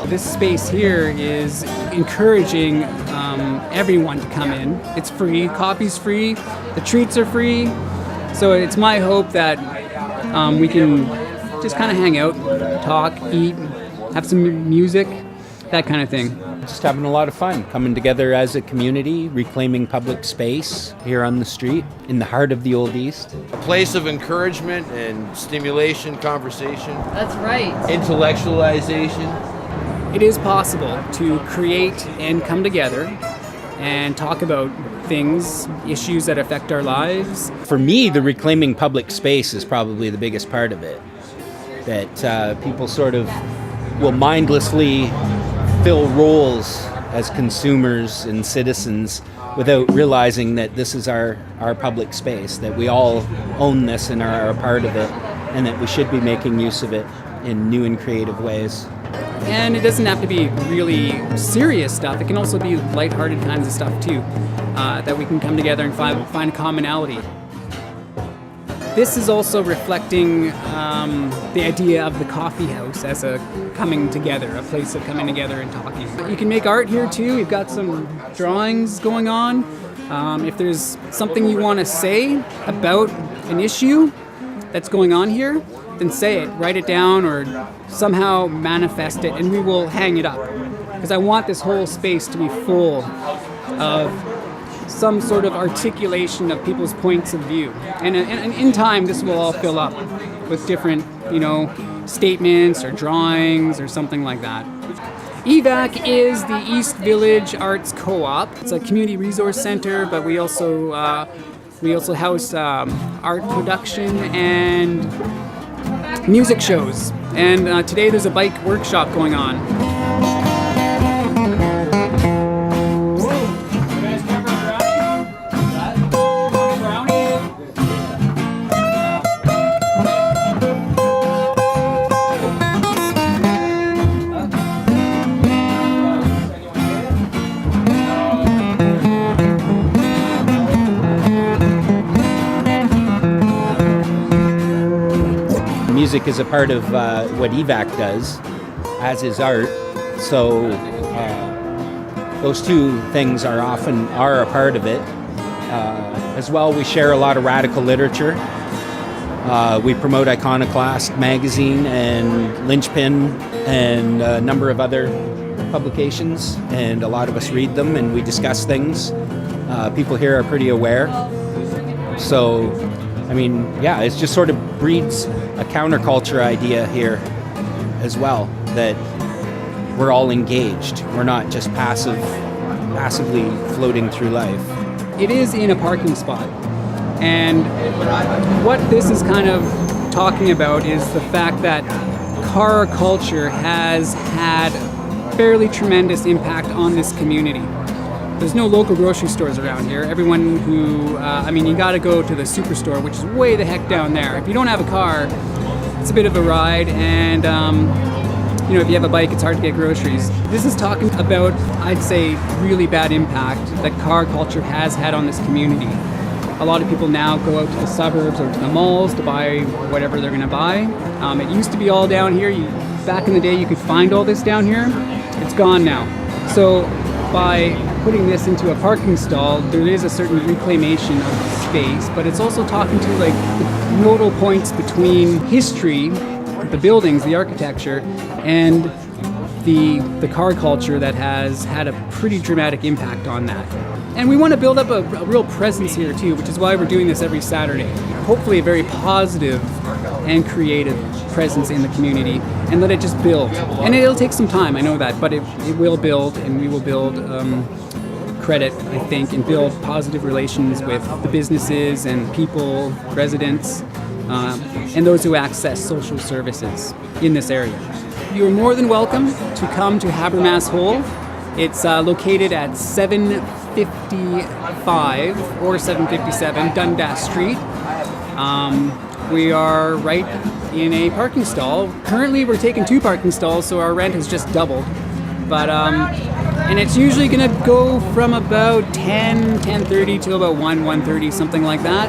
This space here is encouraging everyone to come in. It's free, coffee's free, the treats are free. So it's my hope that we can just kind of hang out, talk, eat, have some music, that kind of thing. Just having a lot of fun, coming together as a community, reclaiming public space here on the street, in the heart of the Old East. A place of encouragement and stimulation, conversation. That's right. Intellectualization. It is possible to create and come together and talk about things, issues that affect our lives. For me, the reclaiming public space is probably the biggest part of it. That people sort of will mindlessly fill roles as consumers and citizens without realizing that this is our public space, that we all own this and are a part of it, and that we should be making use of it in new and creative ways. And it doesn't have to be really serious stuff. It can also be lighthearted kinds of stuff too, that we can come together and find commonality. This is also reflecting the idea of the coffee house as a coming together, a place of coming together and talking. You can make art here too. We've got some drawings going on. If there's something you want to say about an issue that's going on here, then say it, write it down, or somehow manifest it, and we will hang it up. Because I want this whole space to be full of some sort of articulation of people's points of view. And in time, this will all fill up with different, statements or drawings or something like that. EVAC is the East Village Arts Co-op. It's a community resource center, but we also house art production and music shows. And today there's a bike workshop going on. Music is a part of what EVAC does, as is art. So those two things are a part of it. As well, we share a lot of radical literature. We promote Iconoclast magazine and Lynchpin and a number of other publications, and a lot of us read them and we discuss things. People here are pretty aware. So, it just sort of breeds a counterculture idea here as well, that we're all engaged. We're not just passively floating through life. It is in a parking spot. And what this is kind of talking about is the fact that car culture has had fairly tremendous impact on this community. There's no local grocery stores around here. Everyone who, you gotta go to the superstore, which is way the heck down there. If you don't have a car, it's a bit of a ride, and if you have a bike, it's hard to get groceries. This is talking about, I'd say, really bad impact that car culture has had on this community. A lot of people now go out to the suburbs or to the malls to buy whatever they're gonna buy. It used to be all down here. Back in the day, you could find all this down here. It's gone now. So by putting this into a parking stall, there is a certain reclamation of space, but it's also talking to the nodal points between history, the buildings, the architecture, and the car culture that has had a pretty dramatic impact on that. And we want to build up a real presence here too, which is why we're doing this every Saturday. Hopefully a very positive and creative presence in the community, and let it just build. And it'll take some time, I know that, but it will build, and we will build credit, I think, and build positive relations with the businesses and people, residents, and those who access social services in this area. You are more than welcome to come to Habermas Hole. It's located at 755 or 757 Dundas St. We are right in a parking stall. Currently we're taking 2 parking stalls, so our rent has just doubled. But and it's usually gonna go from about 10:30 to about 1:30, something like that.